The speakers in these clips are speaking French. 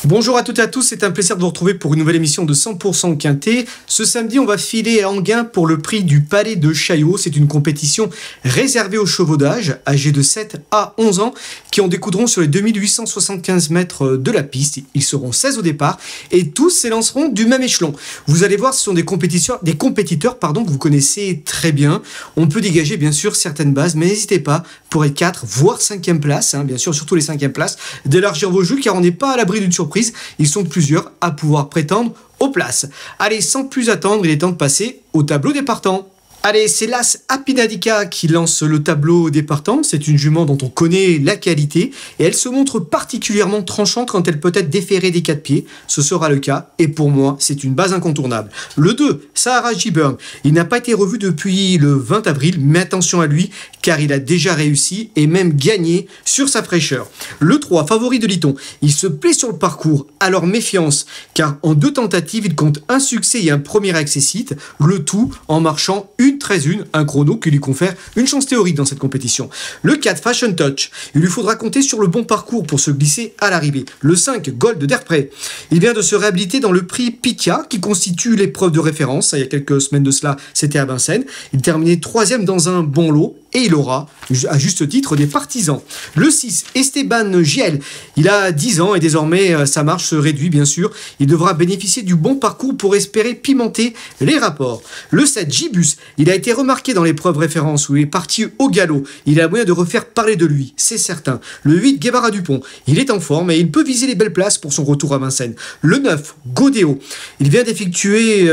Bonjour à toutes et à tous, c'est un plaisir de vous retrouver pour une nouvelle émission de 100% Quintet. Ce samedi, on va filer à Enghien pour le prix du Palais de Chaillot. C'est une compétition réservée aux chevaux d'âge, âgés de 7 à 11 ans, qui en découdront sur les 2875 mètres de la piste. Ils seront 16 au départ et tous s'élanceront du même échelon. Vous allez voir, ce sont des compétiteurs que vous connaissez très bien. On peut dégager bien sûr certaines bases, mais n'hésitez pas pour les 4 voire 5e place, bien sûr surtout les 5e places, d'élargir vos jeux car on n'est pas à l'abri d'une surprise. Ils sont plusieurs à pouvoir prétendre aux places. Allez, sans plus attendre, il est temps de passer au tableau des partants. Allez, c'est l'As Apinadica qui lance le tableau des partants. C'est une jument dont on connaît la qualité et elle se montre particulièrement tranchante quand elle peut être déférée des 4 pieds. Ce sera le cas et pour moi, c'est une base incontournable. Le 2, Sahara J-Burn. Il n'a pas été revu depuis le 20 avril, mais attention à lui car il a déjà réussi et même gagné sur sa fraîcheur. Le 3, Favori de Liton. Il se plaît sur le parcours, alors méfiance car en 2 tentatives, il compte un succès et un premier accessite, le tout en marchant 1-13-1, un chrono qui lui confère une chance théorique dans cette compétition. Le 4, Fashion Touch. Il lui faudra compter sur le bon parcours pour se glisser à l'arrivée. Le 5, Gold d'Airprey. Il vient de se réhabiliter dans le prix Pitia qui constitue l'épreuve de référence. Il y a quelques semaines de cela, c'était à Vincennes. Il terminait 3e dans un bon lot et il aura, à juste titre, des partisans. Le 6, Esteban Giel. Il a 10 ans et désormais sa marche se réduit bien sûr. Il devra bénéficier du bon parcours pour espérer pimenter les rapports. Le 7, Gibus. Il a été remarqué dans l'épreuve référence où il est parti au galop. Il a moyen de refaire parler de lui, c'est certain. Le 8, Guevara Dupont. Il est en forme et il peut viser les belles places pour son retour à Vincennes. Le 9, Godéo. Il vient d'effectuer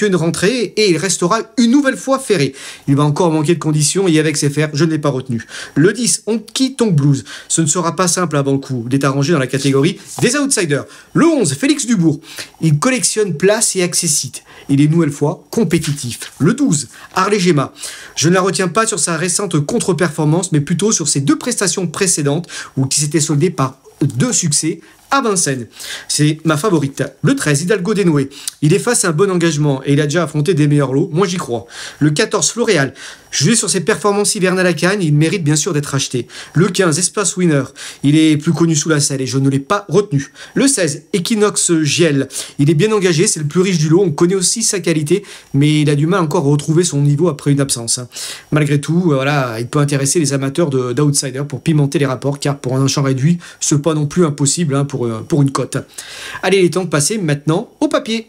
une rentrée et il restera une nouvelle fois ferré. Il va encore manquer de conditions et avec ses fers, je ne l'ai pas retenu. Le 10, Honky Tonk Blues. Ce ne sera pas simple avant le coup d'être arrangé dans la catégorie des outsiders. Le 11, Félix Dubourg. Il collectionne place et accessite. Il est une nouvelle fois compétitif. Le 12, Harley Gemma. Je ne la retiens pas sur sa récente contre-performance, mais plutôt sur ses 2 prestations précédentes, ou qui s'étaient soldées par 2 succès à Vincennes. C'est ma favorite. Le 13, Hidalgo Denoué. Il est face à un bon engagement et il a déjà affronté des meilleurs lots. Moi, j'y crois. Le 14, Floréal. Jugé sur ses performances hivernales à Cannes, il mérite bien sûr d'être acheté. Le 15, Espace Winner. Il est plus connu sous la selle et je ne l'ai pas retenu. Le 16, Equinox Giel. Il est bien engagé, c'est le plus riche du lot. On connaît aussi sa qualité, mais il a du mal encore à retrouver son niveau après une absence. Malgré tout, voilà, il peut intéresser les amateurs d'outsiders pour pimenter les rapports, car pour un champ réduit, ce n'est pas non plus impossible pour une cote. Allez, il est temps de passer maintenant au papier.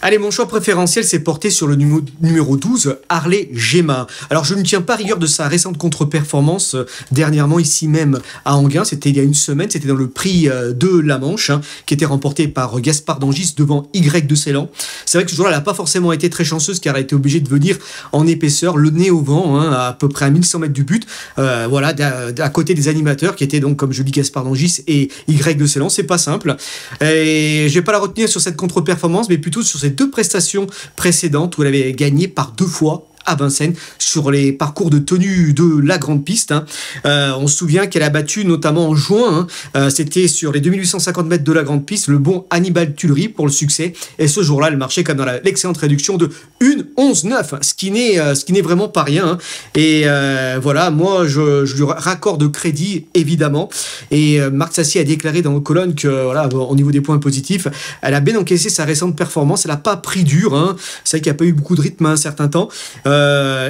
Allez, mon choix préférentiel s'est porté sur le numéro 12, Harley Gemma. Alors, je ne tiens pas rigueur de sa récente contre-performance dernièrement ici même à Enghien. C'était il y a une semaine, c'était dans le prix de la Manche, qui était remporté par Gaspard d'Angis devant Y de Ceylan. C'est vrai que ce jour-là, elle n'a pas forcément été très chanceuse car elle a été obligée de venir en épaisseur, le nez au vent, à peu près à 1100 mètres du but. Voilà, à côté des animateurs qui étaient donc, comme je dis, Gaspard d'Angis et Y de Ceylan. C'est pas simple. Et je vais pas la retenir sur cette contre-performance, mais plutôt sur ces 2 prestations précédentes où elle avait gagné par 2 fois à Vincennes sur les parcours de tenue de la grande piste. On se souvient qu'elle a battu notamment en juin, c'était sur les 2850 mètres de la grande piste, le bon Hannibal Tuileries pour le succès. Et ce jour-là, elle marchait comme dans l'excellente réduction de 1-11-9, ce qui n'est vraiment pas rien. Et voilà, moi, je lui raccorde crédit, évidemment. Et Marc Sassier a déclaré dans nos colonnes que, voilà, au niveau des points positifs, elle a bien encaissé sa récente performance. Elle n'a pas pris dur. C'est vrai qu'il n'y a pas eu beaucoup de rythme à un certain temps.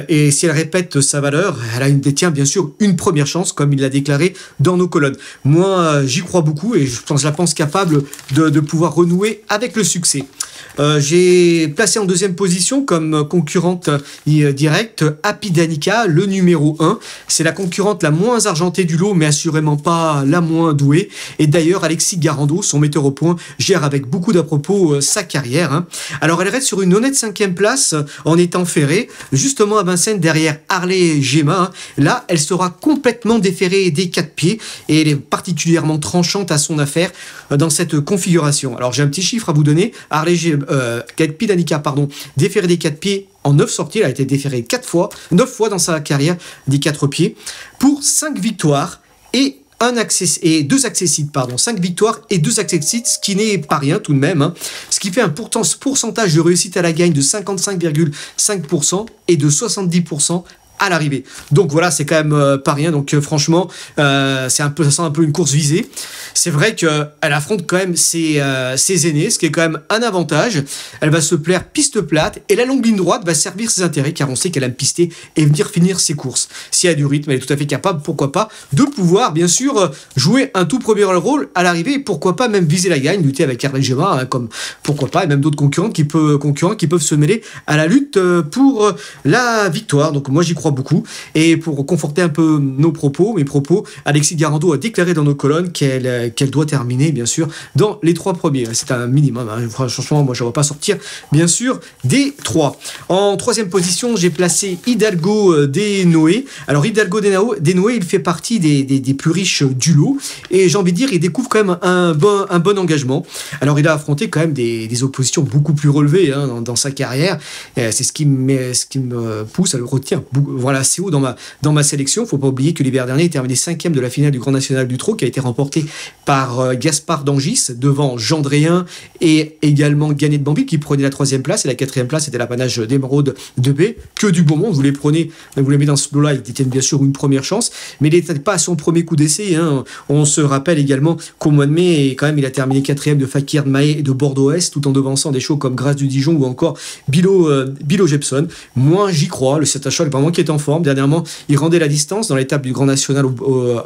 Et si elle répète sa valeur, elle détient bien sûr une première chance, comme il l'a déclaré dans nos colonnes. Moi, j'y crois beaucoup et je la pense capable de pouvoir renouer avec le succès. J'ai placé en 2e position comme concurrente directe Apinadica, le numéro 1. C'est la concurrente la moins argentée du lot, mais assurément pas la moins douée. Et d'ailleurs, Alexis Garando, son metteur au point, gère avec beaucoup d'à-propos sa carrière. Alors, elle reste sur une honnête 5e place en étant ferrée, justement à Vincennes, derrière Harley Gemma. Là, elle sera complètement déférée des 4 pieds et elle est particulièrement tranchante à son affaire dans cette configuration. Alors, j'ai un petit chiffre à vous donner. Apinadica, déférée des 4 pieds en 9 sorties. Elle a été déférée 9 fois dans sa carrière des 4 pieds pour 5 victoires et 2 accessites, 5 victoires et 2 accessites, ce qui n'est pas rien tout de même, ce qui fait un pourcentage de réussite à la gagne de 55,5% et de 70% à l'arrivée. Donc voilà, c'est quand même pas rien. Donc franchement, c'est un peu, ça sent un peu une course visée. C'est vrai qu'elle affronte quand même ses aînés, ce qui est quand même un avantage. Elle va se plaire piste plate et la longue ligne droite va servir ses intérêts car on sait qu'elle aime pister et venir finir ses courses. Si elle a du rythme, elle est tout à fait capable, pourquoi pas, de pouvoir bien sûr jouer un tout premier rôle à l'arrivée et pourquoi pas même viser la gagne, lutter avec Hervé Gemma, hein, comme pourquoi pas, et même d'autres concurrents qui peuvent se mêler à la lutte pour la victoire. Donc moi j'y crois beaucoup. Et pour conforter un peu mes propos, Alexis Garando a déclaré dans nos colonnes qu'elle doit terminer bien sûr dans les 3 premiers. C'est un minimum, hein. Franchement moi je ne vois pas sortir bien sûr des 3. En 3e position j'ai placé Hidalgo Desnoé. Alors Hidalgo Desnoé il fait partie des plus riches du lot et j'ai envie de dire il découvre quand même un bon engagement. Alors il a affronté quand même des oppositions beaucoup plus relevées, hein, dans sa carrière. C'est ce qui me pousse à le retenir voilà, assez haut dans ma sélection. Il ne faut pas oublier que l'hiver dernier, il terminé 5e de la finale du Grand National du Trot qui a été remporté par Gaspard d'Angis devant Gendréen et également Gagné de Bambi qui prenait la 3e place et la 4e place c'était l'apanage d'Émeraude de B. Que du bon monde, vous les mettez dans ce lot-là, ils détiennent bien sûr une première chance, mais il n'était pas à son premier coup d'essai, hein. On se rappelle également qu'au mois de mai, quand même, il a terminé 4e de Fakir de Mahé et de Bordeaux-Est tout en devançant des chevaux comme Grâce du Dijon ou encore Bilo Jepson. Moi, j'y crois. Le 7 à cheval est vraiment qui est en forme. Dernièrement, il rendait la distance dans l'étape du Grand National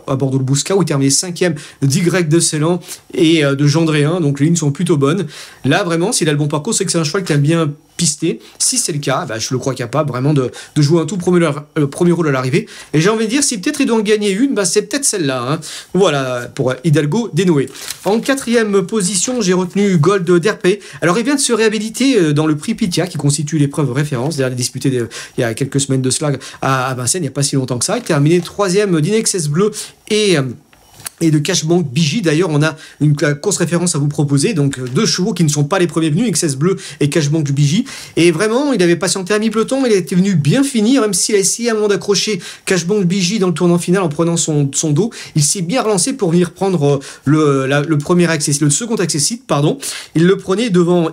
à Bordeaux-le-Bouscat où il terminait 5e d'Y de Ceylan et de Gendréen. Donc les lignes sont plutôt bonnes. Là, vraiment, s'il a le bon parcours, c'est que c'est un cheval qui aime bien pister. Si c'est le cas, je le crois capable vraiment de jouer un tout premier rôle à l'arrivée. Et j'ai envie de dire, si peut-être il doit en gagner une, c'est peut-être celle-là, hein. Voilà, pour Hidalgo Desnoé. En 4e position, j'ai retenu Gold d'Herpé. Alors, il vient de se réhabiliter dans le prix Pitia, qui constitue l'épreuve référence. D'ailleurs, il a disputé il y a quelques semaines de cela à Vincennes, il n'y a pas si longtemps que ça. Il a terminé 3e d'Inexcess Bleu et de Cashbank Bigi. D'ailleurs, on a une course référence à vous proposer. Donc, 2 chevaux qui ne sont pas les premiers venus, Excess Bleu et Cashbank Bigi. Et vraiment, il avait patienté à mi-peloton. Il était venu bien finir, même s'il a essayé à un moment d'accrocher Cashbank Bigi dans le tournant final en prenant son dos. Il s'est bien relancé pour venir prendre le second accessible, pardon. Il le prenait devant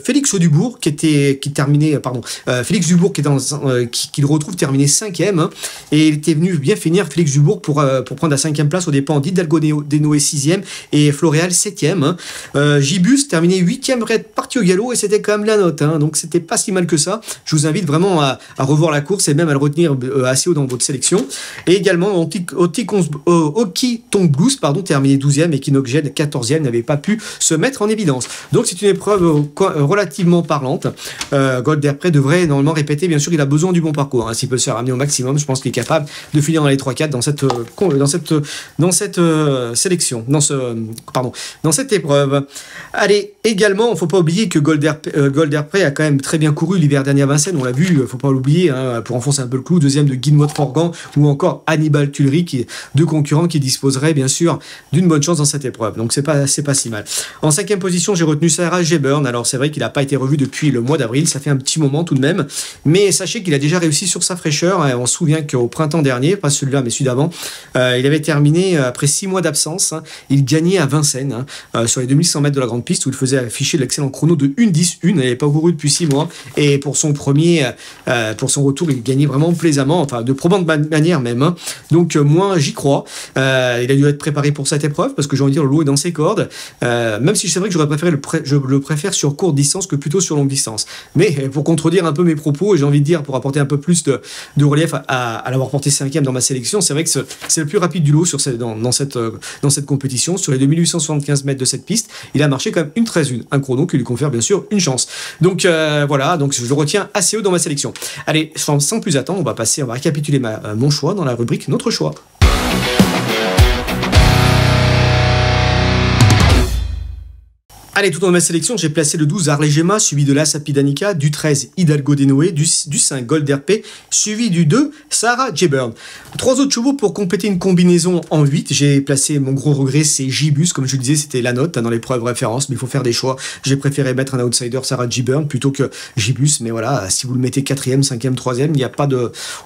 Félix Dubourg, Félix Dubourg qui le retrouve terminé 5e. Hein, et il était venu bien finir, Félix Dubourg, pour prendre la 5e place aux dépens d'Hidalgo Desnoé 6e et Floréal 7e. Hein. Gibus terminé 8e, parti au galop et c'était quand même la note. Hein. Donc c'était pas si mal que ça. Je vous invite vraiment à revoir la course et même à le retenir assez haut dans votre sélection. Et également Oki Tong Blues, terminé 12e et Kinokgen 14e n'avait pas pu se mettre en évidence. Donc c'est une épreuve relativement parlante. Gold Herpé devrait normalement répéter. Bien sûr, il a besoin du bon parcours. Hein. S'il peut se faire ramener au maximum, je pense qu'il est capable de finir dans les 3-4 dans cette sélection, dans cette épreuve. Allez, également, il ne faut pas oublier que Gold Herpé a quand même très bien couru l'hiver dernier à Vincennes, on l'a vu, il ne faut pas l'oublier, hein, pour enfoncer un peu le clou, 2e de Guillemot Forgan ou encore Hannibal Tuileries, 2 concurrents qui disposeraient bien sûr d'une bonne chance dans cette épreuve, donc c'est pas si mal. En 5e position, j'ai retenu Sarah Jeburn. Alors c'est vrai qu'il n'a pas été revu depuis le mois d'avril, ça fait un petit moment tout de même, mais sachez qu'il a déjà réussi sur sa fraîcheur, hein. On se souvient qu'au printemps dernier, pas celui-là mais celui d'avant, il avait terminé après 6 mois d'absence, hein, il gagnait à Vincennes, hein, sur les 2100 mètres de la grande piste où il faisait afficher l'excellent chrono de 1:10. Il n'avait pas couru depuis 6 mois et pour son retour il gagnait vraiment plaisamment, enfin de probante manière même, hein. Donc moi j'y crois. Il a dû être préparé pour cette épreuve parce que j'ai envie de dire le lot est dans ses cordes, même si c'est vrai que je le préfère sur courte distance que plutôt sur longue distance, mais pour contredire un peu mes propos, j'ai envie de dire, pour apporter un peu plus de relief à l'avoir porté 5e dans ma sélection, c'est vrai que c'est le plus rapide du lot dans cette compétition. Sur les 2875 mètres de cette piste, il a marché quand même une 13-1, un chrono qui lui confère bien sûr une chance. Donc voilà, donc je le retiens assez haut dans ma sélection. Allez, sans plus attendre, on va récapituler mon choix dans la rubrique Notre choix. Allez, tout dans ma sélection, j'ai placé le 12 Harley Gemma, suivi de l'As Apidanica, du 13 Hidalgo Desnoé, du 5 Gold Herpé, suivi du 2 Sarah Jeburn. 3 autres chevaux pour compléter une combinaison en 8. J'ai placé, mon gros regret, c'est Gibus. Comme je le disais, c'était la note dans l'épreuve référence, mais il faut faire des choix. J'ai préféré mettre un outsider Sarah Jeburn plutôt que Gibus, mais voilà, si vous le mettez 4e, 5e, 3e,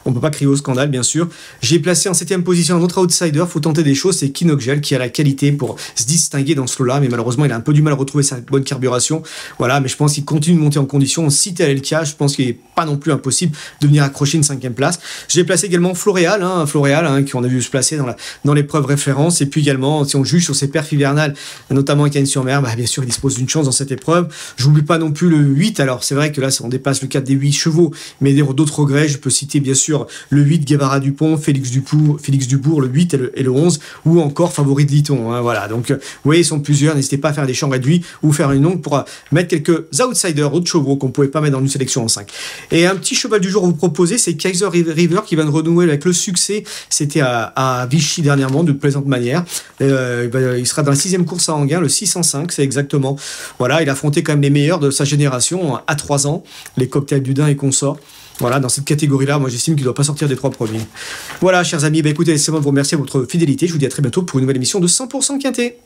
on ne peut pas crier au scandale, bien sûr. J'ai placé en 7e position un autre outsider, faut tenter des choses, c'est Kinokgel qui a la qualité pour se distinguer dans ce lot-là, mais malheureusement, il a un peu du mal à retrouver retrouver sa bonne carburation. Voilà, mais je pense qu'il continue de monter en condition. Si tel est le cas, je pense qu'il n'est pas non plus impossible de venir accrocher une 5e place. J'ai placé également Floréal, qu'on a vu se placer dans l'épreuve référence. Et puis également, si on juge sur ses perfs hivernales, notamment à Cagnes-sur-Mer, bien sûr, il dispose d'une chance dans cette épreuve. J'oublie pas non plus le 8. Alors, c'est vrai que là, on dépasse le cadre des 8 chevaux, mais d'autres regrets. Je peux citer bien sûr le 8 Guevara Dupont, Félix Dubourg, le 8 et le 11, ou encore Favori de Liton. Voilà, donc vous voyez, ils sont plusieurs. N'hésitez pas à faire des champs réduits ou faire une longue pour mettre quelques outsiders, autres chevaux qu'on ne pouvait pas mettre dans une sélection en 5. Et un petit cheval du jour à vous proposer, c'est Kaiser River qui vient de renouer avec le succès. C'était à Vichy dernièrement, de plaisante manière. Il sera dans la 6e course à Anguin, le 605, c'est exactement. Voilà, il a affronté quand même les meilleurs de sa génération à 3 ans, les Cocktails du Dain et consorts. Voilà, dans cette catégorie-là, moi j'estime qu'il ne doit pas sortir des 3 premiers. Voilà, chers amis, écoutez, laissez-moi vous remercier de votre fidélité. Je vous dis à très bientôt pour une nouvelle émission de 100% Quintet.